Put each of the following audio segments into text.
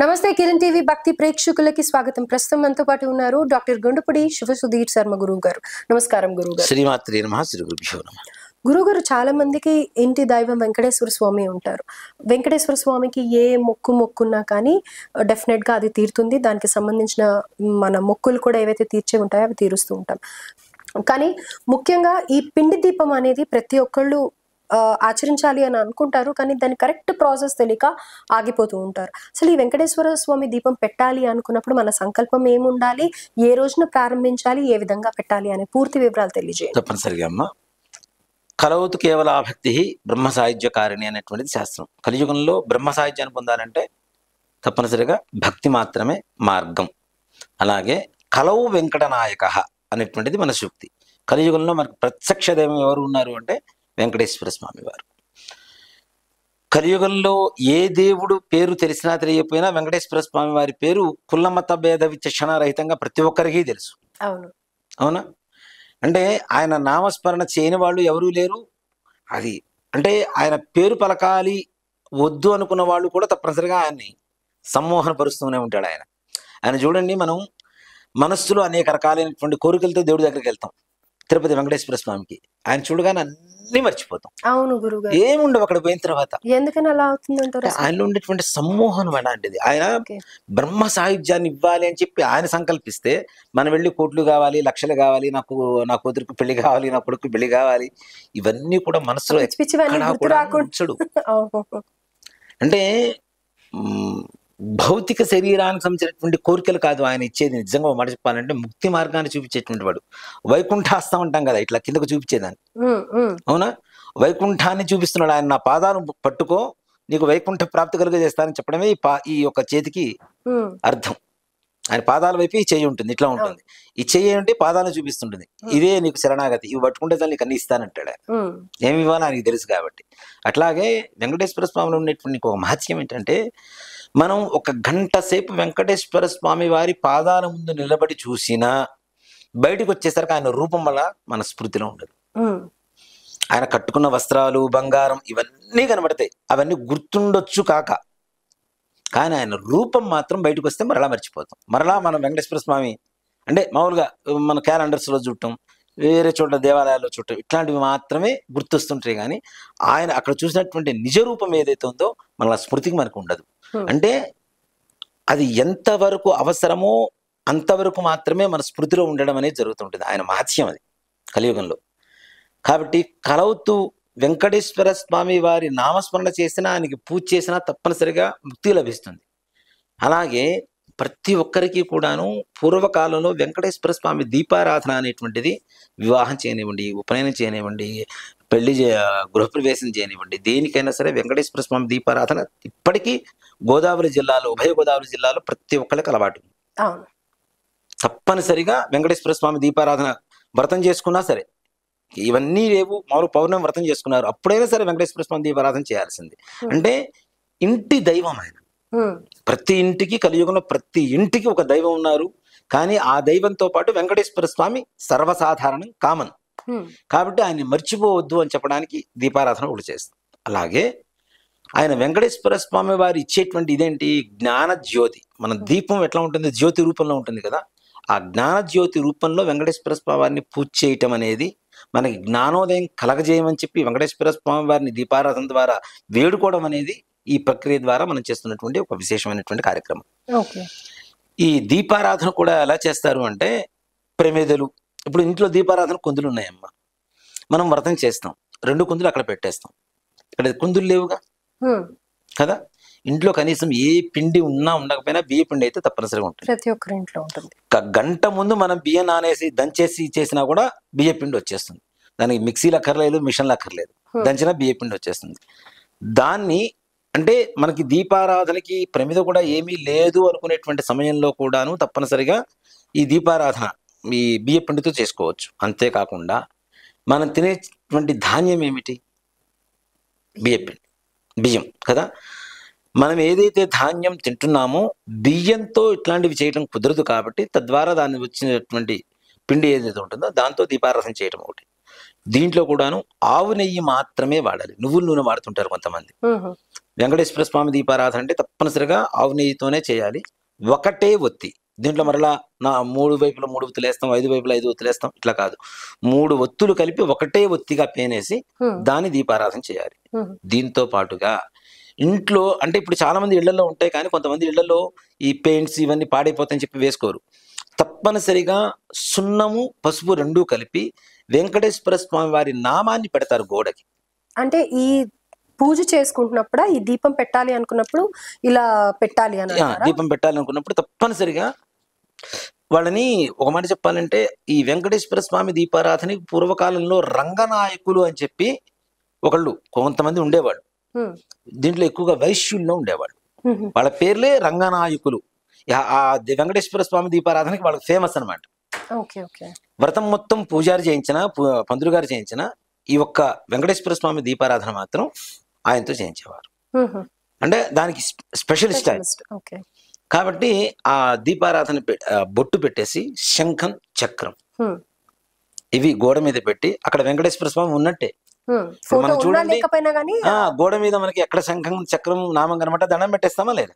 నమస్తే కిరణ్ టీవీ భక్తి ప్రేక్షకులకి స్వాగతం. ప్రస్తుతం మనతో పాటు ఉన్నారు డాక్టర్ గుండుపుడి శివసుధీర్ శర్మ గురువు గారు. నమస్కారం గురువు గారు. శ్రీమాత్రే నమః. శ్రీ గురుభ్యో నమః. గురువు గారు, చాలా మందికి ఇంటి దైవం వెంకటేశ్వర స్వామి ఉంటారు. వెంకటేశ్వర స్వామికి ఏ మొక్కు మొక్కున్నా కానీ డెఫినెట్ గా అది తీరుతుంది. దానికి సంబంధించిన మన మొక్కులు కూడా ఏవైతే తీర్చే ఉంటాయో అవి తీరుస్తూ ఉంటాం. కానీ ముఖ్యంగా ఈ పిండి దీపం అనేది ప్రతి ఒక్కళ్ళు ఆచరించాలి అని అనుకుంటారు, కానీ దాని కరెక్ట్ ప్రాసెస్ తెలియక ఆగిపోతూ ఉంటారు. అసలు ఈ వెంకటేశ్వర స్వామి దీపం పెట్టాలి అనుకున్నప్పుడు మన సంకల్పం ఏముండాలి, ఏ రోజున ప్రారంభించాలి, ఏ విధంగా పెట్టాలి అనే పూర్తి వివరాలు తెలియజేయండి. తప్పనిసరిగా అమ్మ. కలవతు కేవల భక్తి బ్రహ్మ సాయుధ్యకారిణి అనేటువంటిది శాస్త్రం. కలియుగంలో బ్రహ్మ సాయుధ్యాన్ని పొందాలంటే తప్పనిసరిగా భక్తి మాత్రమే మార్గం. అలాగే కలవు వెంకటనాయక అనేటువంటిది మన సూక్తి. కలియుగంలో మనకు ప్రత్యక్ష దైవం ఎవరు ఉన్నారు అంటే వెంకటేశ్వర స్వామి వారు. కలియుగంలో ఏ దేవుడు పేరు తెలిసినా తెలియకపోయినా వెంకటేశ్వర స్వామి వారి పేరు కులమత భేద విచక్షణారహితంగా ప్రతి ఒక్కరికి తెలుసు. అవునా? అంటే ఆయన నామస్మరణ చేయని వాళ్ళు ఎవరూ లేరు. అది అంటే ఆయన పేరు పలకాలి వద్దు అనుకున్న వాళ్ళు కూడా తప్పనిసరిగా ఆయన్ని సమ్మోహనపరుస్తూనే ఉంటాడు. ఆయన చూడండి, మనం మనస్సులో అనేక రకాలైనటువంటి కోరికలతో దేవుడి దగ్గరికి వెళ్తాం. తిరుపతి వెంకటేశ్వర స్వామికి ఆయన చూడగానే అన్ని మర్చిపోతాం. అవును గురుగారు. ఏముండవు అక్కడ పోయిన తర్వాత. ఎందుకని అలా అవుతుందంటారు? ఆయనలో ఉండేటువంటి సమ్మోహనం అలాంటిది. ఆయన బ్రహ్మ సాయుధ్యాన్ని ఇవ్వాలి అని చెప్పి ఆయన సంకల్పిస్తే మనం వెళ్ళి కోట్లు కావాలి, లక్షలు కావాలి, నా కూతురికి పెళ్లి కావాలి, నా కొడుకు పెళ్లి కావాలి, ఇవన్నీ కూడా మనసులో ఉంచడు. అంటే భౌతిక శరీరానికి సంబంధించినటువంటి కోరికలు కాదు ఆయన ఇచ్చేది. నిజంగా మాట చెప్పాలంటే ముక్తి మార్గాన్ని చూపించేటువంటి వాడు. వైకుంఠాస్తం అంటాం కదా, ఇట్లా కిందకు చూపించేదాన్ని. అవునా? వైకుంఠాన్ని చూపిస్తున్నాడు ఆయన. నా పాదాలు పట్టుకో, నీకు వైకుంఠ ప్రాప్తి కలుగజేస్తానని చెప్పడమే ఈ యొక్క చేతికి అర్థం. ఆయన పాదాల వైపు ఈ చెయ్యి ఉంటుంది, ఇట్లా ఉంటుంది. ఈ చెయ్యి అంటే పాదాలను చూపిస్తుంటుంది. ఇదే నీకు శరణాగతి, ఇవి పట్టుకుంటే చాలు నీకు అన్ని ఇస్తానంటాడు ఆయన. ఏమి ఇవ్వాలో ఆయనకి తెలుసు కాబట్టి. అట్లాగే వెంకటేశ్వర స్వామిలో ఉండేటువంటి ఒక మహత్యం ఏంటంటే, మనం ఒక గంట సేపు వెంకటేశ్వర స్వామి వారి పాదాల ముందు నిలబడి చూసినా బయటకు వచ్చేసరికి ఆయన రూపం వల్ల మన స్మృతిలో ఉండదు. ఆయన కట్టుకున్న వస్త్రాలు, బంగారం ఇవన్నీ కనబడతాయి. అవన్నీ గుర్తుండొచ్చు కాక, కానీ ఆయన రూపం మాత్రం బయటకు వస్తే మరలా మర్చిపోతాం. మరలా మనం వెంకటేశ్వర స్వామి అంటే మామూలుగా మన క్యాలెండర్స్లో చూడటం, వేరే చోట్ల దేవాలయాల్లో చూడటం, ఇట్లాంటివి మాత్రమే గుర్తొస్తుంటాయి. కానీ ఆయన అక్కడ చూసినటువంటి నిజ రూపం ఏదైతే ఉందో మన స్మృతికి మనకు ఉండదు. అంటే అది ఎంతవరకు అవసరమో అంతవరకు మాత్రమే మన స్మృతిలో ఉండడం అనేది జరుగుతుంటుంది. ఆయన మహత్యం అది కలియుగంలో. కాబట్టి కలవుతూ వెంకటేశ్వర స్వామి వారి నామస్మరణ చేసినా, ఆయనకి పూజ చేసినా తప్పనిసరిగా ముక్తి లభిస్తుంది. అలాగే ప్రతి ఒక్కరికి కూడాను పూర్వకాలంలో వెంకటేశ్వర స్వామి దీపారాధన అనేటువంటిది వివాహం చేయనివ్వండి, ఉపనయనం చేయనివ్వండి, గృహప్రవేశం చేయనివ్వండి, దేనికైనా సరే వెంకటేశ్వర స్వామి దీపారాధన ఇప్పటికీ గోదావరి జిల్లాలో, ఉభయ గోదావరి జిల్లాలో ప్రతి ఒక్కరికి అలవాటు. తప్పనిసరిగా వెంకటేశ్వర స్వామి దీపారాధన వ్రతం చేసుకున్నా సరే, ఇవన్నీ లేవు, మామూలు పౌర్ణమి వ్రతం చేసుకున్నారు, అప్పుడైనా సరే వెంకటేశ్వర స్వామి దీపారాధన చేయాల్సింది. అంటే ఇంటి దైవం ఆయన. ప్రతి ఇంటికి, కలియుగంలో ప్రతి ఇంటికి ఒక దైవం ఉన్నారు. కానీ ఆ దైవంతో పాటు వెంకటేశ్వర స్వామి సర్వసాధారణం, కామన్. కాబట్టి ఆయన మర్చిపోవద్దు అని చెప్పడానికి దీపారాధన ఒకటి చేస్తాం. అలాగే ఆయన వెంకటేశ్వర స్వామి వారు ఇచ్చేటువంటి ఇదేంటి, జ్ఞాన జ్యోతి. మన దీపం ఎట్లా ఉంటుంది, జ్యోతి రూపంలో ఉంటుంది కదా. ఆ జ్ఞాన జ్యోతి రూపంలో వెంకటేశ్వర స్వామి వారిని పూజ చేయటం అనేది మనకి జ్ఞానోదయం కలగజేయమని చెప్పి వెంకటేశ్వర స్వామి వారిని దీపారాధన ద్వారా వేడుకోవడం అనేది ఈ ప్రక్రియ ద్వారా మనం చేస్తున్నటువంటి ఒక విశేషమైనటువంటి కార్యక్రమం. ఈ దీపారాధన కూడా ఎలా చేస్తారు అంటే, ప్రమేదలు. ఇప్పుడు ఇంట్లో దీపారాధన కుందులు ఉన్నాయమ్మా, మనం వ్రతం చేస్తాం, 2 కుందులు అక్కడ పెట్టేస్తాం. ఇక్కడ కుందులు లేవుగా కదా. ఇంట్లో కనీసం ఏ పిండి ఉన్నా ఉండకపోయినా బియ్య పిండి అయితే తప్పనిసరిగా ఉంటుంది, ప్రతి ఒక్కరి ఇంట్లో ఉంటుంది. ఒక గంట ముందు మనం బియ్యం నానేసి దంచేసి చేసినా కూడా బియ్య పిండి వచ్చేస్తుంది. దానికి మిక్సీలు అక్కర్లేదు, మిషన్లు అక్కర్లేదు, దంచినా బియ్య పిండి వచ్చేస్తుంది. దాన్ని అంటే మనకి దీపారాధనకి ప్రమిద కూడా ఏమీ లేదు అనుకునేటువంటి సమయంలో కూడాను తప్పనిసరిగా ఈ దీపారాధన ఈ బియ్య పిండితో చేసుకోవచ్చు. అంతేకాకుండా మనం తినేటువంటి ధాన్యం ఏమిటి, బియ్యం కదా. మనం ఏదైతే ధాన్యం తింటున్నామో బియ్యంతో ఇట్లాంటివి చేయడం కుదరదు. కాబట్టి తద్వారా దాన్ని వచ్చినటువంటి పిండి ఏదైతే ఉంటుందో దాంతో దీపారాధన చేయడం ఒకటి. దీంట్లో కూడాను ఆవు నెయ్యి మాత్రమే వాడాలి. నువ్వుల నూనె వాడుతుంటారు కొంతమంది. వెంకటేశ్వర స్వామి దీపారాధన అంటే తప్పనిసరిగా ఆవు నెయ్యితోనే చేయాలి. ఒకటే ఒత్తి, దీంట్లో మరలా 3 వైపులా 3 ఒత్తులు వేస్తాం, 5 వైపులా 5 ఒత్తులు వేస్తాం, ఇట్లా కాదు. 3 ఒత్తులు కలిపి ఒకటే ఒత్తిగా పేనేసి దాని దీపారాధన చేయాలి. దీంతో పాటుగా ఇంట్లో అంటే ఇప్పుడు చాలా మంది ఇళ్లలో ఉంటాయి, కానీ కొంతమంది ఇళ్లలో ఈ పెయింట్స్ ఇవన్నీ పాడైపోతాయని చెప్పి వేసుకోరు. తప్పనిసరిగా సున్నము పసుపు రెండూ కలిపి వెంకటేశ్వర స్వామి వారి నామాన్ని పెడతారు గోడకి. అంటే ఈ పూజ చేసుకుంటున్నప్పుడు ఈ దీపం పెట్టాలి అనుకున్నప్పుడు ఇలా పెట్టాలి అని దీపం పెట్టాలి అనుకున్నప్పుడు తప్పనిసరిగా వాళ్ళని ఒక మాట చెప్పాలంటే, ఈ వెంకటేశ్వర స్వామి దీపారాధనకి పూర్వకాలంలో రంగనాయకులు అని చెప్పి కొంతమంది ఉండేవాళ్ళు. దీంట్లో ఎక్కువగా వైశ్యుల్లో ఉండేవాళ్ళు. వాళ్ళ పేర్లే రంగనాయకులు. ఆ వెంకటేశ్వర స్వామి దీపారాధనకి వాళ్ళకి ఫేమస్ అనమాట. వ్రతం మొత్తం పూజారి చేయించిన, పంతులు గారు చేయించిన, ఈ ఒక్క వెంకటేశ్వర స్వామి దీపారాధన మాత్రం ఆయనతో చేయించేవారు. అంటే దానికి స్పెషలిస్ట్ ఆయన. కాబట్టి ఆ దీపారాధన బొట్టు పెట్టేసి శంఖం చక్రం ఇవి గోడ మీద పెట్టి, అక్కడ వెంకటేశ్వర స్వామి ఉన్నట్టే మనం చూడండి, గోడ మీద మనకి ఎక్కడ శంఖం చక్రం నామం కనమాట దండం పెట్టేస్తామా లేదా,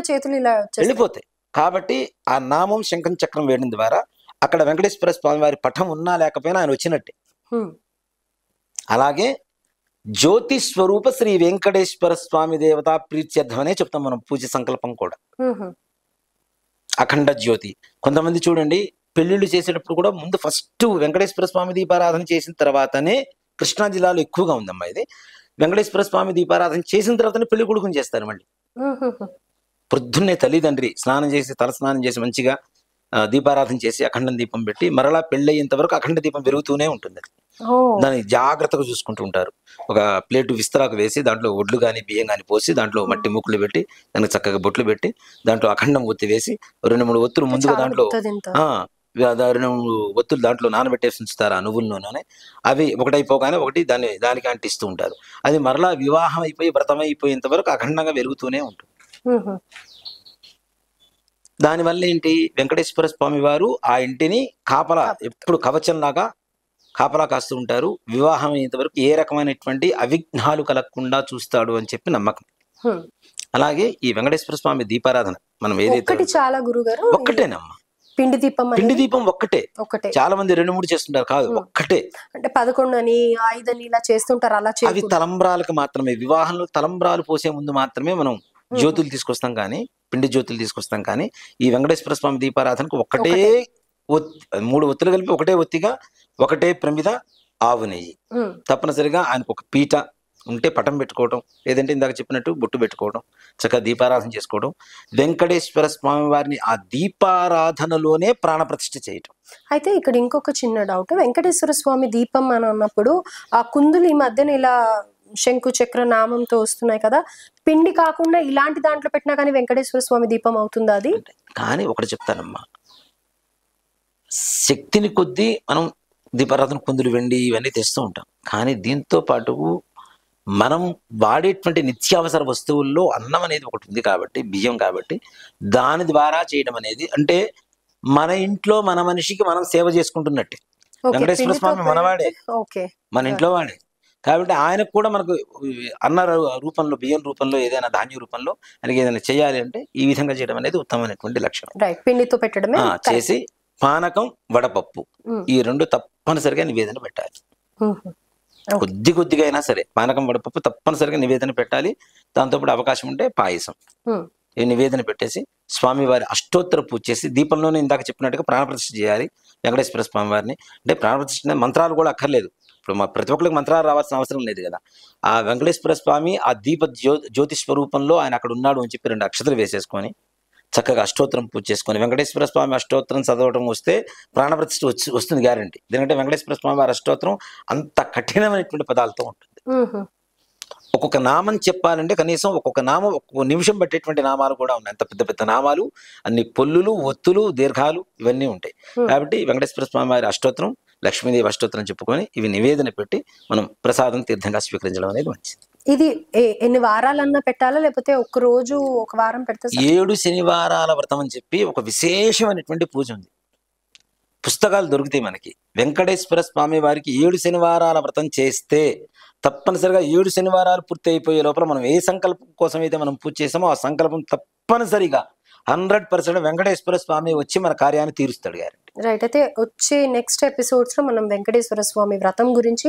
చేతులు వెళ్ళిపోతాయి. కాబట్టి ఆ నామం శంఖం చక్రం వేయడం ద్వారా అక్కడ వెంకటేశ్వర స్వామి వారి పటం ఉన్నా లేకపోయినా ఆయన వచ్చినట్టే. అలాగే జ్యోతి స్వరూప శ్రీ వెంకటేశ్వర స్వామి దేవత ప్రీత్యర్థం అనే చెప్తాం మనం పూజ సంకల్పం కూడా. అఖండ జ్యోతి. కొంతమంది చూడండి పెళ్లిళ్ళు చేసేటప్పుడు కూడా ముందు ఫస్ట్ వెంకటేశ్వర స్వామి దీపారాధన చేసిన తర్వాతనే, కృష్ణా జిల్లాలో ఎక్కువగా ఉందమ్మా ఇది, వెంకటేశ్వర స్వామి దీపారాధన చేసిన తర్వాతనే పెళ్లి కొడుకుని చేస్తారు. మళ్ళీ పొద్దున్నే తల్లిదండ్రి స్నానం చేసి, తల స్నానం చేసి మంచిగా దీపారాధన చేసి అఖండం దీపం పెట్టి మరలా పెళ్ళయ్యేంత వరకు అఖండ దీపం పెరుగుతూనే ఉంటుంది. దాన్ని జాగ్రత్తగా చూసుకుంటూ ఉంటారు. ఒక ప్లేటు విస్తరాకు వేసి దాంట్లో ఒడ్లు కానీ బియ్యం కానీ పోసి దాంట్లో మట్టి మూకులు పెట్టి దానికి చక్కగా బొట్లు పెట్టి దాంట్లో అఖండం ఒత్తి వేసి 2-3 ఒత్తులు ముందుగా దాంట్లో 2-3 ఒత్తులు దాంట్లో నానబెట్టేసి ఉంచుతారు ఆ నువ్వుల నూనె. అవి ఒకటైపోగానే ఒకటి దానికి అంటిస్తూ ఉంటారు. అది మరలా వివాహం అయిపోయి వ్రతం అయిపోయేంత వరకు అఖండంగా వెలుగుతూనే ఉంటుంది. దానివల్ల ఏంటి, వెంకటేశ్వర స్వామి వారు ఆ ఇంటిని కాపలా, ఎప్పుడు కవచంలాగా కాపలా కాస్తూ ఉంటారు. వివాహం అయ్యేంత వరకు ఏ రకమైనటువంటి అవిఘ్నాలు కలగకుండా చూస్తాడు అని చెప్పి నమ్మకం. అలాగే ఈ వెంకటేశ్వర స్వామి దీపారాధన మనం ఏదైతే చాలా గురుగారు ఒక్కటేనమ్మా, పిండి దీపం ఒక్కటే. చాలా మంది 2-3 చేస్తుంటారు, కాదు ఒక్కటే. అంటే 11 అని 5 అని ఇలా చేస్తుంటారు. అలా అవి తలంబ్రాలకు మాత్రమే. వివాహంలో తలంబ్రాలు పోసే ముందు మాత్రమే మనం జ్యోతులు తీసుకొస్తాం, కానీ పిండి జ్యోతులు తీసుకొస్తాం. కానీ ఈ వెంకటేశ్వర స్వామి దీపారాధనకు ఒకటే 3 ఒత్తులు కలిపి ఒకటే ఒత్తిగా ఒకటే ప్రమిద ఆవు నెయ్యి. తప్పనిసరిగా ఆయనకు ఒక పీట ఉంటే పటం పెట్టుకోవడం, లేదంటే ఇందాక చెప్పినట్టు బొట్టు పెట్టుకోవడం, చక్కగా దీపారాధన చేసుకోవడం, వెంకటేశ్వర స్వామి వారిని ఆ దీపారాధనలోనే ప్రాణప్రతిష్ఠ చేయటం. అయితే ఇక్కడ ఇంకొక చిన్న డౌట్, వెంకటేశ్వర స్వామి దీపం అని అన్నప్పుడు ఆ కుందులు ఈ మధ్యన ఇలా శంకు చక్ర నామంతో వస్తున్నాయి కదా, పిండి కాకుండా ఇలాంటి దాంట్లో పెట్టినా కానీ వెంకటేశ్వర స్వామి దీపం అవుతుందా అది? కానీ ఒకటి చెప్తానమ్మా, శక్తిని కొద్దీ మనం దీపారాధన కుందులు వెండి ఇవన్నీ తెస్తూ ఉంటాం. కానీ దీంతో పాటు మనం వాడేటువంటి నిత్యావసర వస్తువుల్లో అన్నం అనేది ఒకటి ఉంది కాబట్టి, బియ్యం కాబట్టి, దాని ద్వారా చేయడం అనేది అంటే మన ఇంట్లో మన మనిషికి మనం సేవ చేసుకుంటున్నట్టే. వెంకటేశ్వర స్వామి మనవాడే, మన ఇంట్లో వాడే కాబట్టి ఆయనకు కూడా మనకు అన్న రూపంలో, బియ్యం రూపంలో, ఏదైనా ధాన్య రూపంలో ఆయనకి ఏదైనా చేయాలి అంటే ఈ విధంగా చేయడం అనేది ఉత్తమమైనటువంటి లక్షణం. పిండితో పెట్టడమే చేసి పానకం, వడపప్పు ఈ 2 తప్పనిసరిగా నివేదన పెట్టాలి. కొద్దిగా అయినా సరే పానకం, వడపప్పు తప్పనిసరిగా నివేదన పెట్టాలి. దాంతోపాటు అవకాశం ఉంటే పాయసం ఈ నివేదన పెట్టేసి స్వామివారి అష్టోత్తర పూజ చేసి దీపంలోనే ఇందాక చెప్పినట్టుగా ప్రాణప్రతిష్ఠ చేయాలి వెంకటేశ్వర స్వామి వారిని. అంటే ప్రాణప్రతిష్ఠ మంత్రాలు కూడా అక్కర్లేదు. ఇప్పుడు ప్రతి ఒక్కరికి మంత్రాలు రావాల్సిన అవసరం లేదు కదా. ఆ వెంకటేశ్వర స్వామి ఆ దీప జ్యోతి స్వరూపంలో ఆయన అక్కడ ఉన్నాడు అని చెప్పి 2 అక్షతలు వేసేసుకొని చక్కగా అష్టోత్తరం పూజ చేసుకొని, వెంకటేశ్వర స్వామి అష్టోత్తరం చదవడం వస్తే ప్రాణప్రతిష్ఠ వస్తుంది గ్యారంటీ. ఎందుకంటే వెంకటేశ్వర స్వామి వారి అష్టోత్తరం అంత కఠినమైనటువంటి పదాలతో ఉంటుంది. ఒక్కొక్క నామం చెప్పాలంటే కనీసం ఒక్కొక్క నామం ఒక్కొక్క నిమిషం పట్టేటువంటి నామాలు కూడా ఉన్నాయి. అంత పెద్ద పెద్ద నామాలు, అన్ని పొల్లులు, ఒత్తులు, దీర్ఘాలు ఇవన్నీ ఉంటాయి. కాబట్టి వెంకటేశ్వర స్వామి వారి అష్టోత్తరం, లక్ష్మీదేవి అష్టోత్తరం చెప్పుకొని ఇవి నివేదన పెట్టి మనం ప్రసాదం తీర్థంగా స్వీకరించడం అనేది మంచిది. ఇది ఎన్ని వారాలన్నా పెట్టాలా, లేకపోతే ఒక రోజు ఒక వారం పెడితే? 7 శనివారాల వ్రతం అని చెప్పి ఒక విశేషమైనటువంటి పూజ ఉంది. పుస్తకాలు దొరుకుతాయి మనకి. వెంకటేశ్వర స్వామి వారికి 7 శనివారాల వ్రతం చేస్తే తప్పనిసరిగా 7 శనివారాలు పూర్తి అయిపోయే లోపల మనం ఏ సంకల్పం కోసం అయితే మనం పూజ చేసామో ఆ సంకల్పం తప్పనిసరిగా 100% వెంకటేశ్వర స్వామి వచ్చి మన కార్యాన్ని తీరుస్తాడు గారు. రైట్. అయితే వచ్చే నెక్స్ట్ ఎపిసోడ్స్ లో మనం వెంకటేశ్వర స్వామి వ్రతం గురించి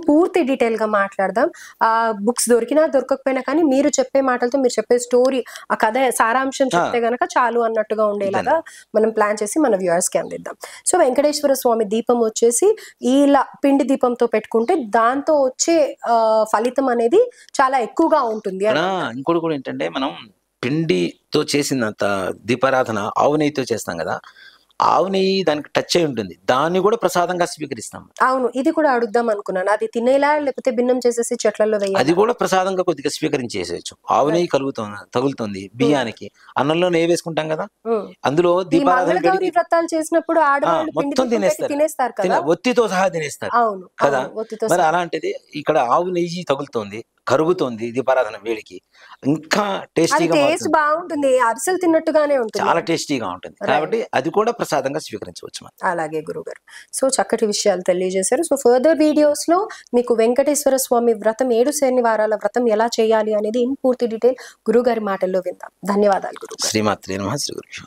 పూర్తి డీటెయిల్ గా మాట్లాడదాం. ఆ బుక్స్ దొరికినా దొరకకపోయినా కానీ మీరు చెప్పే మాటలతో, మీరు చెప్పే స్టోరీ, ఆ కథ సారాంశం చెప్తే గనక చాలు అన్నట్టుగా ఉండేలాగా మనం ప్లాన్ చేసి మన వ్యూవర్స్ కి అందిద్దాం. సో వెంకటేశ్వర స్వామి దీపం వచ్చేసి ఇలా పిండి దీపంతో పెట్టుకుంటే దాంతో వచ్చే ఫలితం అనేది చాలా ఎక్కువగా ఉంటుంది. ఇంకోటి కూడా ఏంటంటే, మనం పిండితో చేసినంత దీపారాధన ఆవు నెయ్యితో చేస్తాం కదా, ఆవు నెయ్యి దానికి టచ్ అయి ఉంటుంది, దాన్ని కూడా ప్రసాదంగా స్వీకరిస్తాం. అవును, ఇది కూడా అడుగుదాం అనుకున్నాను. అది తినేలా లేకపోతే భిన్నం చేసేసి చెట్లలో వేయాలి? అది కూడా ప్రసాదంగా కొద్దిగా స్వీకరించేసేయచ్చు. ఆవు నెయ్యి తగులుతుంది బియ్యానికి, అన్నంలో నెయ్యి వేసుకుంటాం కదా, అందులో దీపారాధన వ్రతాలు చేసినప్పుడు మొత్తం తినేస్తారు కదా, ఒత్తితో సహా తినేస్తారు కదా. మరి అలాంటిది ఇక్కడ ఆవు నెయ్యి తగులుతోంది, కరుగుతోంది దీపారాధన వేడికి, ఇంకా టేస్టీగా బాగుంటుంది, అరిసెలు తిన్నట్టుగానే ఉంటుంది, చాలా టేస్టీగా ఉంటుంది. కాబట్టి అది కూడా ప్రసాదంగా స్వీకరించవచ్చు. అలాగే గురుగారు, సో చక్కటి విషయాలు తెలియజేశారు. సో ఫర్దర్ వీడియోస్ లో మీకు వెంకటేశ్వర స్వామి వ్రతం 7 శనివారాల వ్రతం ఎలా చేయాలి అనేది పూర్తి డీటెయిల్ గురుగారి మాటల్లో విందాం. ధన్యవాదాలు గురుగారు. శ్రీమాత్రే నమః. శ్రీ గురు.